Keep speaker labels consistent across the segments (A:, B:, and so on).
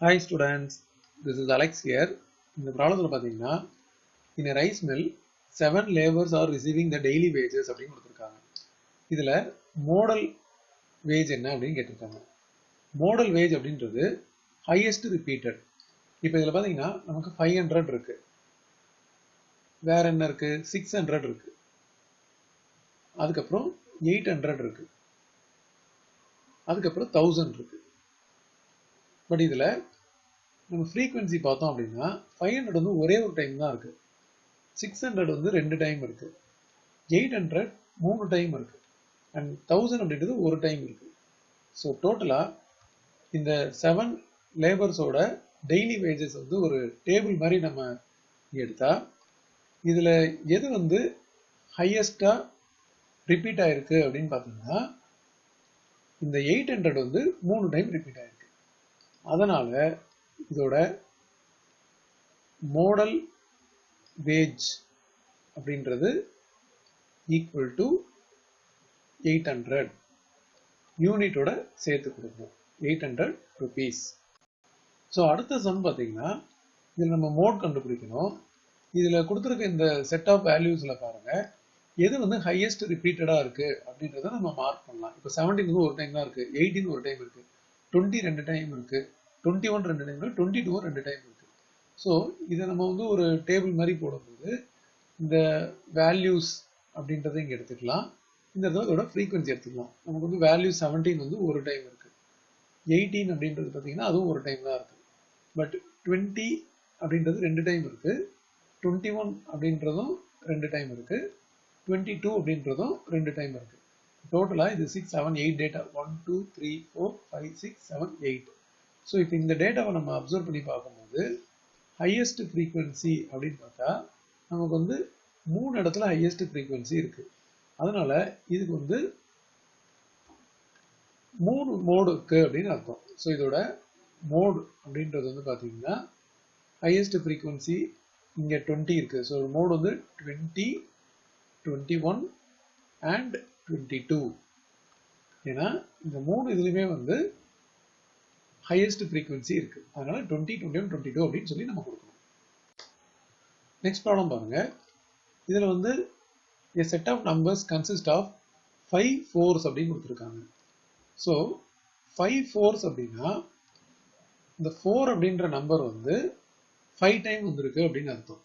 A: Hi students, this is Alex here. In the problem, in a rice mill, 7 laborers are receiving the daily wages. This is modal wage. Modal wage is highest repeated. Now, we have 500. Where is 600? That's 800. That's 1000. But this is frequency. 500 is one time. 600 is 2 times. 800 3 times. And 1000 is 1 time. So, total in the 7 laborers daily wages is a table. This is highest repeat. In the 800 is 3 times repeat. That's why modal wage equal to 800 unit 800 rupees. So, அடுத்த sum பாத்தீங்கன்னா இதில நம்ம mode கண்டுபிடிக்கணும். இதில கொடுத்திருக்க இந்த set of valuesல பாருங்க எது வந்து highest repeatedா இருக்கு அப்படின்றத நம்ம மார்க் பண்ணலாம். இப்போ 17 வந்து ஒரு டைம் தான் இருக்கு, 18 ஒரு டைம் இருக்கு, 20 ரெண்டு டைம் இருக்கு, 21 ரெண்டு டைம் இருக்கு, 22 ரெண்டு டைம் இருக்கு. ஸோ இதை நம்ம வந்து ஒரு டேபிள் மாதிரி போடும்போது இந்த வேல்யூஸ் அப்படின்றத இங்கே எடுத்துக்கலாம். இந்த இடத்துல இதோட ஃப்ரீக்வன்சி எடுத்துக்கலாம். நமக்கு வந்து வேல்யூ 17 வந்து ஒரு டைம் இருக்கு, 18 அப்படின்றது பார்த்தீங்கன்னா அதுவும் ஒரு டைம் தான் இருக்கு. பட் 20 அப்படின்றது ரெண்டு டைம் இருக்கு, 21 அப்படின்றதும் ரெண்டு டைம் இருக்கு, 22 அப்படின்றதும் ரெண்டு டைம் இருக்கு. டோட்டலா இது 6 7 8 டேட்டா 1 2 3 4 5 6 7 8. ஸோ இப்போ இந்த டேட்டாவை நம்ம அப்சர்வ் பண்ணி பார்க்கும்போது ஹையஸ்ட் ஃப்ரீக்வன்சி அப்படின்னு பார்த்தா நமக்கு வந்து 3 இடத்துல ஹையஸ்ட் ஃப்ரீக்வன்சி இருக்கு. அதனால இதுக்கு வந்து 3 மோடு இருக்கு அப்படின்னு அர்த்தம். ஸோ இதோட மோட் அப்படின்றது வந்து பார்த்தீங்கன்னா ஹையஸ்ட் ஃப்ரீக்வன்சி இங்கே 20 இருக்கு. ஸோ மோடு வந்து 20 21 and 22. ஏன்னா இந்த மூணு இதுலயுமே வந்து ஹையஸ்ட் ஃப்ரீக்வன்சி இருக்கு. அதனால 20 21 22 அப்படின்னு சொல்லி நம்ம கொடுக்கணும். நெக்ஸ்ட் ப்ராப்ளம் பாருங்க. இதுல வந்து a set of numbers consist of 5 4s அப்படின்னு கொடுத்துருக்காங்க. ஸோ 5 4s அப்படின்னா இந்த 4 அப்படின்ற நம்பர் வந்து 5 டைம் வந்திருக்கு அப்படின்னு அர்த்தம்.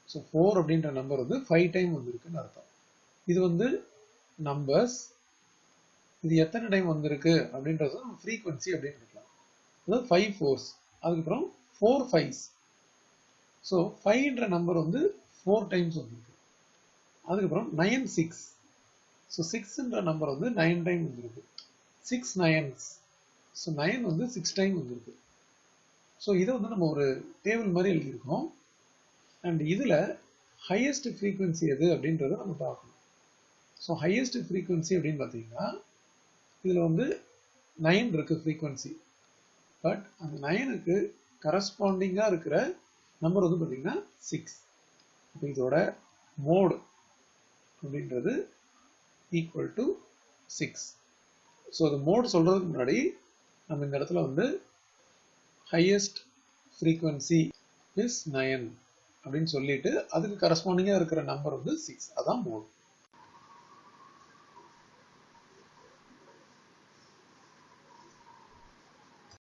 A: ஸோ 4 அப்படின்ற நம்பர் வந்து 5 டைம் வந்திருக்குன்னு அர்த்தம். இது வந்து நம்பர்ஸ், இது எத்தனை டைம் வந்திருக்கு அப்படின்றது நம்ம ஃப்ரீக்வன்சி அப்படின்னு இருக்கலாம். அதாவது 5 4s, அதுக்கப்புறம் 4 5s. ஸோ 5ன்ற நம்பர் வந்து 4 டைம்ஸ் வந்திருக்கு. அதுக்கப்புறம் 9 6. ஸோ 6ன்ற நம்பர் வந்து 9 டைம் வந்திருக்கு. 6 9s. ஸோ 9 வந்து 6 டைம் வந்திருக்கு. ஸோ இதை வந்து நம்ம ஒரு டேபிள் மாதிரி எழுதியிருக்கோம். அண்ட் இதில் ஹையஸ்ட் ஃப்ரீக்வன்சி எது அப்படின்றத நம்ம பார்க்கணும். ஸோ ஹையஸ்ட் ஃப்ரீக்வன்சி அப்படின்னு பார்த்தீங்கன்னா இதில் வந்து 9 இருக்கு ஃப்ரீக்வன்சி. பட் அந்த 9க்கு கரஸ்பாண்டிங்காக இருக்கிற நம்பர் வந்து பார்த்தீங்கன்னா 6. இப்போ இதோட மோட் அப்படின்றது ஈக்குவல் டு 6. ஸோ அது மோட் சொல்றதுக்கு முன்னாடி நம்ம இந்த இடத்துல வந்து ஹையஸ்ட் ஃப்ரீக்வன்சி இஸ் 9 அப்படின்னு சொல்லிட்டு அதுக்கு கரஸ்பாண்டிங்காக இருக்கிற நம்பர் வந்து 6. அதான் மோட்.